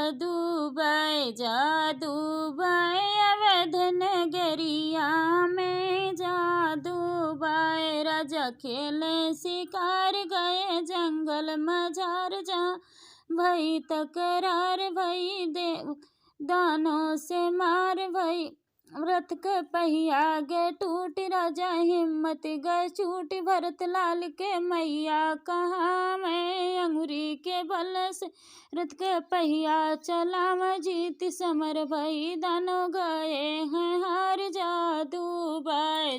जादू बाय जादू बाय अवध नगरिया में जादू बाय। राजा खेले शिकार गए जंगल मझार जहाँ भई तकरार भई देव दानों से मार भई। रथ के पहिया गे टूट राजा हिम्मत गए छूट। भरत लाल के मैया कहाँ मैं अंगुरी के बल से रथ के पहिया चलाव जीत समर भई दानों गए हैं हार। जादू बाय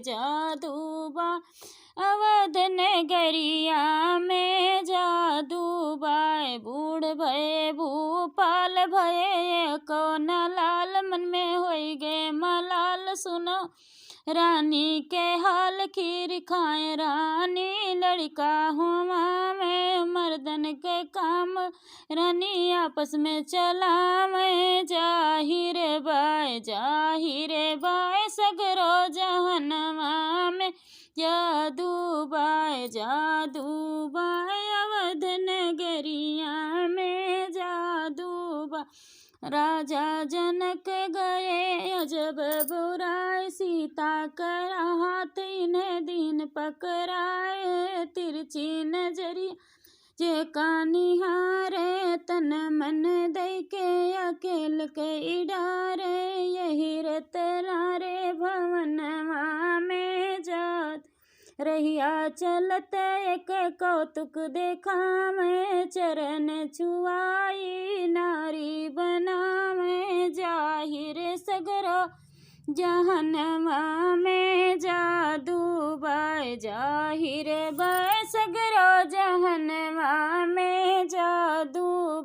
अवध नगरिया में जादू बाय। बूढ़ भये भूपाल भये कौन लाल मन में होई गे मलाल। सुनो रानी के हाल खीर खाए रानी लड़का हुआ मैं मर्दन के काम रानी आपस में चला मैं। जाहिर बाय सगरो जहनवा में जादू बाय अवध नगरिया में जादू बाय। राजा जनक गए अजब बुराई सीता कर हाथ इन्हें दीन पकड़ाए। तिरछी नजरिया जे का निहारे तन मन दई के अकेल के इडारे। यही रत रे भवनवा में जात रहिया चलत एक कौतुक देखा मैं चरण छुआई नारी बना मैं। जाहिर सगरो जहनवा में जादू बाय जाहिर बाय सगरो जहनवा में जादू